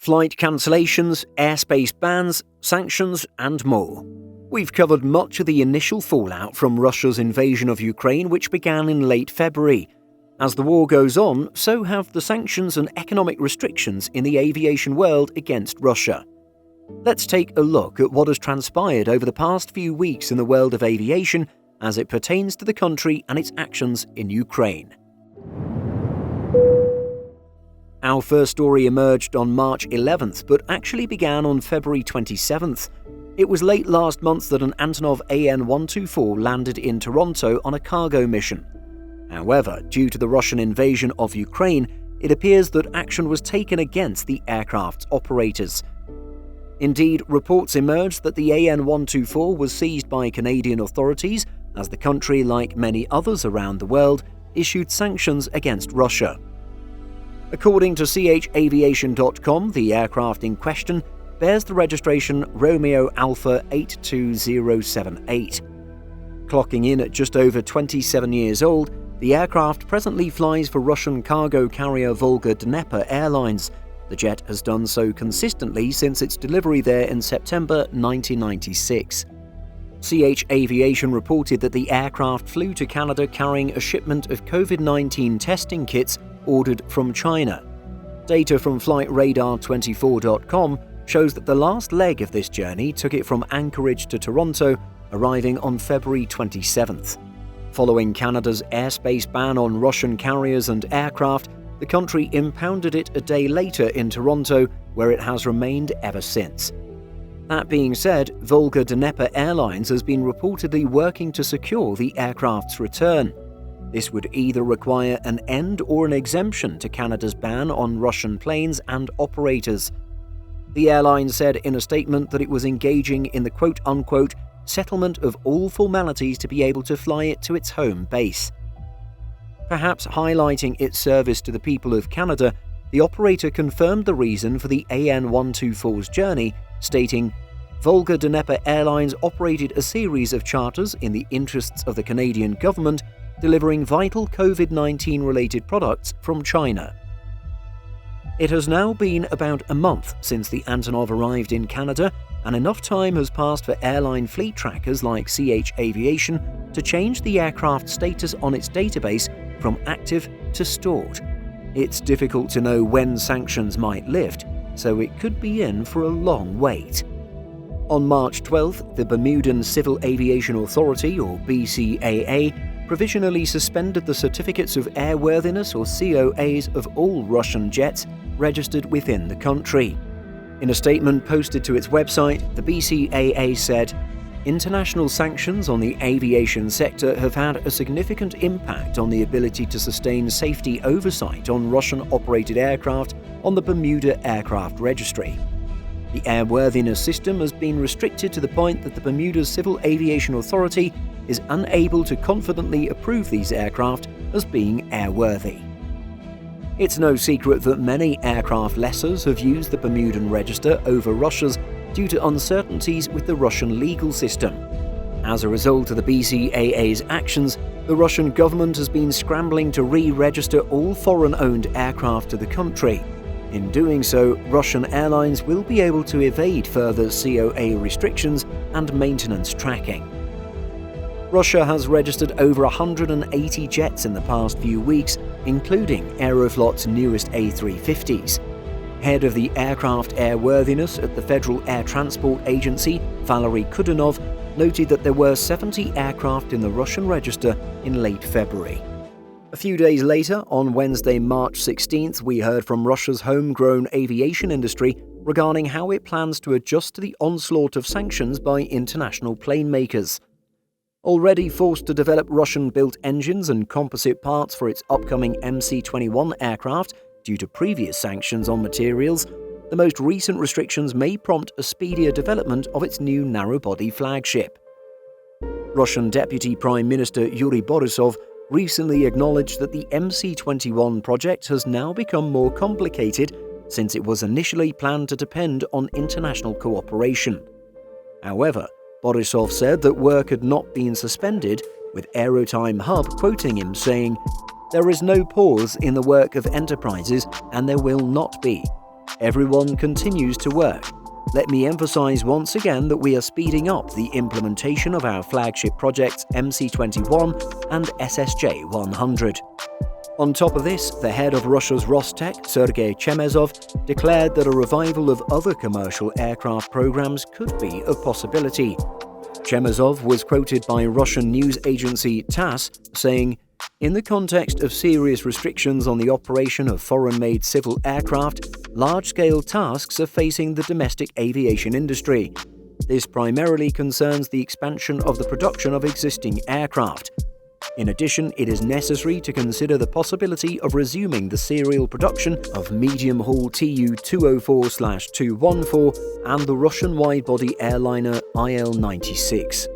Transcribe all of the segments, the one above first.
flight cancellations, airspace bans, sanctions, and more. We've covered much of the initial fallout from Russia's invasion of Ukraine, which began in late February. As the war goes on, so have the sanctions and economic restrictions in the aviation world against Russia. Let's take a look at what has transpired over the past few weeks in the world of aviation as it pertains to the country and its actions in Ukraine. Our first story emerged on March 11th, but actually began on February 27th. It was late last month that an Antonov AN-124 landed in Toronto on a cargo mission. However, due to the Russian invasion of Ukraine, it appears that action was taken against the aircraft's operators. Indeed, reports emerged that the AN-124 was seized by Canadian authorities as the country, like many others around the world, issued sanctions against Russia. According to chaviation.com, the aircraft in question bears the registration Romeo Alpha 82078. Clocking in at just over 27 years old, the aircraft presently flies for Russian cargo carrier Volga Dnepr Airlines. The jet has done so consistently since its delivery there in September 1996. CH Aviation reported that the aircraft flew to Canada carrying a shipment of COVID-19 testing kits ordered from China. Data from FlightRadar24.com shows that the last leg of this journey took it from Anchorage to Toronto, arriving on February 27th. Following Canada's airspace ban on Russian carriers and aircraft, the country impounded it a day later in Toronto, where it has remained ever since. That being said, Volga Dnepr Airlines has been reportedly working to secure the aircraft's return. This would either require an end or an exemption to Canada's ban on Russian planes and operators. The airline said in a statement that it was engaging in the quote-unquote settlement of all formalities to be able to fly it to its home base. Perhaps highlighting its service to the people of Canada, the operator confirmed the reason for the AN-124's journey, stating, "Volga Dnepr Airlines operated a series of charters in the interests of the Canadian government, delivering vital COVID-19 related products from China." It has now been about a month since the Antonov arrived in Canada, and enough time has passed for airline fleet trackers like CH Aviation to change the aircraft status on its database from active to stored. It's difficult to know when sanctions might lift, so it could be in for a long wait. On March 12th, the Bermudan Civil Aviation Authority, or BCAA, provisionally suspended the certificates of airworthiness, or COAs, of all Russian jets registered within the country. In a statement posted to its website, the BCAA said, "International sanctions on the aviation sector have had a significant impact on the ability to sustain safety oversight on Russian-operated aircraft on the Bermuda Aircraft Registry. The airworthiness system has been restricted to the point that the Bermuda Civil Aviation Authority is unable to confidently approve these aircraft as being airworthy." It's no secret that many aircraft lessors have used the Bermudan register over Russia's due to uncertainties with the Russian legal system. As a result of the BCAA's actions, the Russian government has been scrambling to re-register all foreign-owned aircraft to the country. In doing so, Russian airlines will be able to evade further COA restrictions and maintenance tracking. Russia has registered over 180 jets in the past few weeks, including Aeroflot's newest A350s. Head of the aircraft airworthiness at the Federal Air Transport Agency, Valery Kudinov, noted that there were 70 aircraft in the Russian register in late February. A few days later, on Wednesday, March 16th, we heard from Russia's homegrown aviation industry regarding how it plans to adjust to the onslaught of sanctions by international plane makers. Already forced to develop Russian-built engines and composite parts for its upcoming MC-21 aircraft due to previous sanctions on materials, the most recent restrictions may prompt a speedier development of its new narrow-body flagship. Russian Deputy Prime Minister Yuri Borisov recently acknowledged that the MC-21 project has now become more complicated since it was initially planned to depend on international cooperation. However, Borisov said that work had not been suspended, with Aerotime Hub quoting him saying, "There is no pause in the work of enterprises, and there will not be. Everyone continues to work. Let me emphasize once again that we are speeding up the implementation of our flagship projects MC-21 and SSJ-100. On top of this, the head of Russia's Rostec, Sergei Chemezov, declared that a revival of other commercial aircraft programs could be a possibility. Chemezov was quoted by Russian news agency TASS saying, "In the context of serious restrictions on the operation of foreign-made civil aircraft, large-scale tasks are facing the domestic aviation industry. This primarily concerns the expansion of the production of existing aircraft. In addition, it is necessary to consider the possibility of resuming the serial production of medium-haul Tu-204/214 and the Russian wide-body airliner IL-96.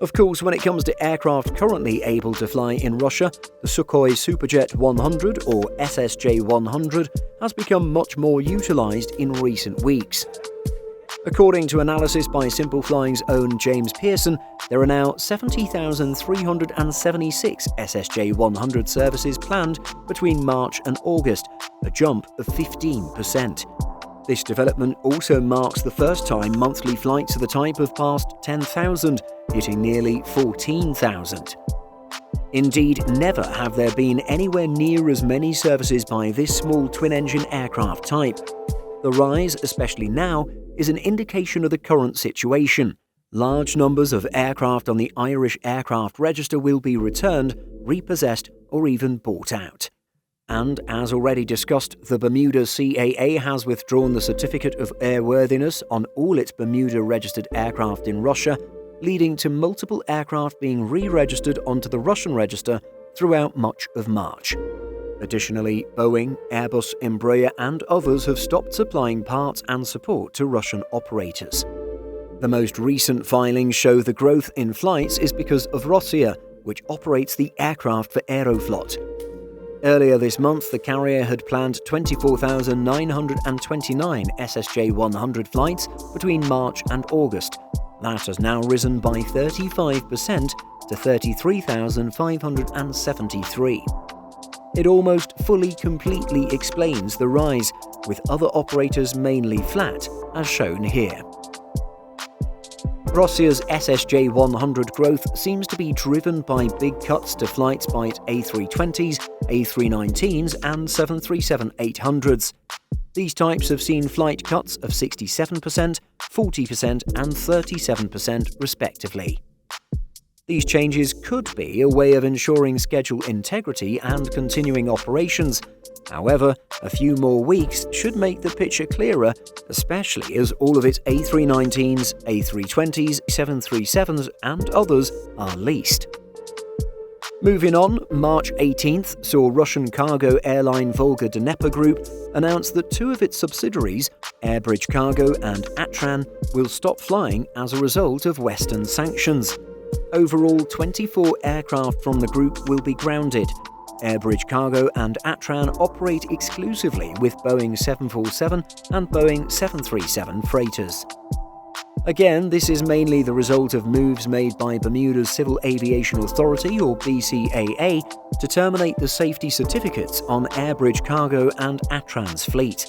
Of course, when it comes to aircraft currently able to fly in Russia, the Sukhoi Superjet 100 or SSJ-100 has become much more utilized in recent weeks. According to analysis by Simple Flying's own James Pearson, there are now 70,376 SSJ-100 services planned between March and August, a jump of 15%. This development also marks the first time monthly flights of the type have passed 10,000, hitting nearly 14,000. Indeed, never have there been anywhere near as many services by this small twin-engine aircraft type. The rise, especially now, is an indication of the current situation. Large numbers of aircraft on the Irish Aircraft Register will be returned, repossessed, or even bought out. And, as already discussed, the Bermuda CAA has withdrawn the Certificate of Airworthiness on all its Bermuda-registered aircraft in Russia, leading to multiple aircraft being re-registered onto the Russian register throughout much of March. Additionally, Boeing, Airbus, Embraer and others have stopped supplying parts and support to Russian operators. The most recent filings show the growth in flights is because of Rossiya, which operates the aircraft for Aeroflot. Earlier this month, the carrier had planned 24,929 SSJ-100 flights between March and August. That has now risen by 35% to 33,573. It almost fully completely explains the rise, with other operators mainly flat, as shown here. Rossiya's SSJ-100 growth seems to be driven by big cuts to flights by its A320s, A319s and 737-800s. These types have seen flight cuts of 67%, 40% and 37% respectively. These changes could be a way of ensuring schedule integrity and continuing operations. However, a few more weeks should make the picture clearer, especially as all of its A319s, A320s, 737s and others are leased. Moving on, March 18th saw Russian cargo airline Volga Dnepr Group announce that two of its subsidiaries, Airbridge Cargo and Atran, will stop flying as a result of Western sanctions. Overall, 24 aircraft from the group will be grounded. Airbridge Cargo and Atran operate exclusively with Boeing 747 and Boeing 737 freighters. Again, this is mainly the result of moves made by Bermuda's Civil Aviation Authority, or BCAA, to terminate the safety certificates on Airbridge Cargo and Atran's fleet.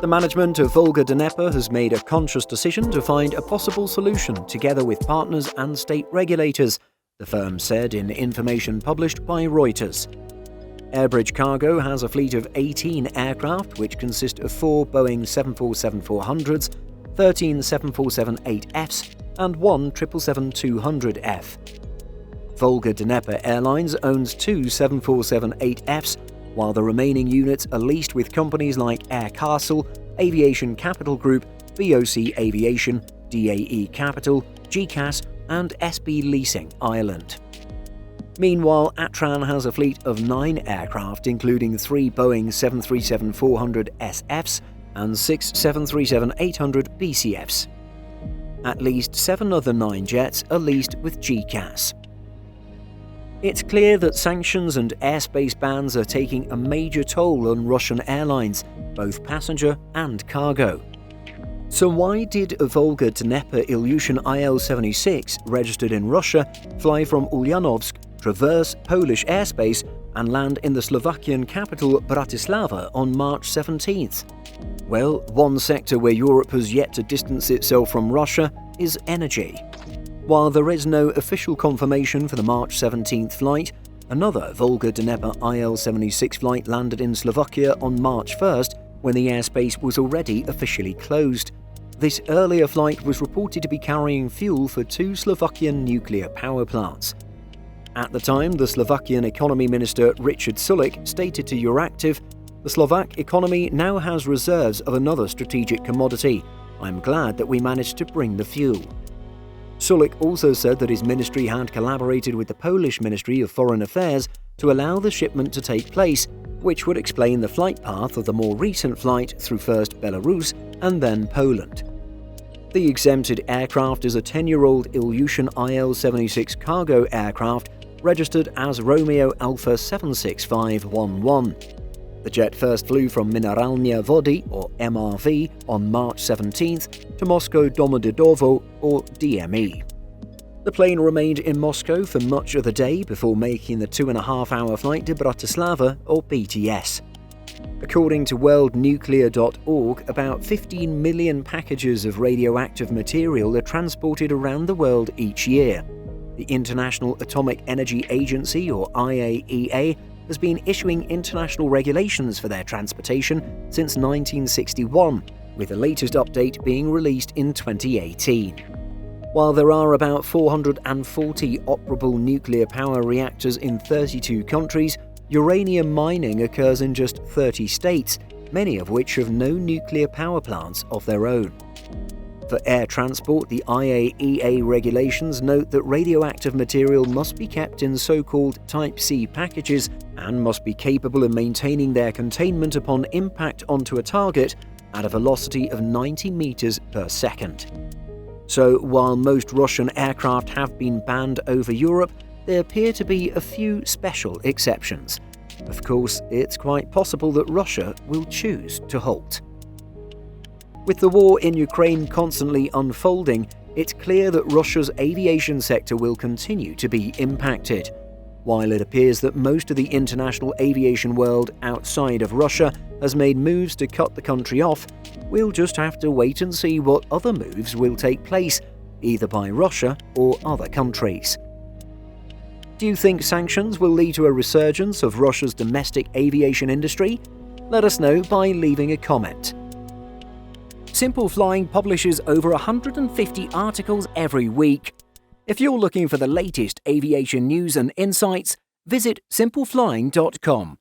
The management of Volga Dnepr has made a conscious decision to find a possible solution together with partners and state regulators, the firm said in information published by Reuters. Airbridge Cargo has a fleet of 18 aircraft, which consist of 4 Boeing 747-400s, 13 747-8Fs, and 1 777-200F. Volga Dnepr Airlines owns 2 747-8Fs, while the remaining units are leased with companies like Air Castle, Aviation Capital Group, VOC Aviation, DAE Capital, GCAS, and SB Leasing Ireland. Meanwhile, Atran has a fleet of 9 aircraft, including 3 Boeing 737-400 SFs and 6 737-800 BCFs. At least 7 other 9 jets are leased with GCAS. It's clear that sanctions and airspace bans are taking a major toll on Russian airlines, both passenger and cargo. So why did a Volga Dnepr Ilyushin IL-76, registered in Russia, fly from Ulyanovsk, traverse Polish airspace, and land in the Slovakian capital Bratislava on March 17th. Well, one sector where Europe has yet to distance itself from Russia is energy. While there is no official confirmation for the March 17th flight, another Volga-Dnieper IL-76 flight landed in Slovakia on March 1st when the airspace was already officially closed. This earlier flight was reported to be carrying fuel for 2 Slovakian nuclear power plants. At the time, the Slovakian Economy Minister Richard Sulik stated to Euractiv, "The Slovak economy now has reserves of another strategic commodity. I'm glad that we managed to bring the fuel." Sulik also said that his ministry had collaborated with the Polish Ministry of Foreign Affairs to allow the shipment to take place, which would explain the flight path of the more recent flight through first Belarus and then Poland. The exempted aircraft is a 10-year-old Ilyushin IL-76 cargo aircraft registered as Romeo Alpha 76511. The jet first flew from Mineralnia Vody, or MRV, on March 17th to Moscow Domodedovo, or DME. The plane remained in Moscow for much of the day before making the 2.5-hour flight to Bratislava, or BTS. According to worldnuclear.org, about 15 million packages of radioactive material are transported around the world each year. The International Atomic Energy Agency, or IAEA, has been issuing international regulations for their transportation since 1961, with the latest update being released in 2018. While there are about 440 operable nuclear power reactors in 32 countries, uranium mining occurs in just 30 states, many of which have no nuclear power plants of their own. For air transport, the IAEA regulations note that radioactive material must be kept in so-called Type C packages and must be capable of maintaining their containment upon impact onto a target at a velocity of 90 meters per second. So, while most Russian aircraft have been banned over Europe, there appear to be a few special exceptions. Of course, it's quite possible that Russia will choose to halt. With the war in Ukraine constantly unfolding, it's clear that Russia's aviation sector will continue to be impacted. While it appears that most of the international aviation world outside of Russia has made moves to cut the country off, we'll just have to wait and see what other moves will take place, either by Russia or other countries. Do you think sanctions will lead to a resurgence of Russia's domestic aviation industry? Let us know by leaving a comment. Simple Flying publishes over 150 articles every week. If you're looking for the latest aviation news and insights, visit simpleflying.com.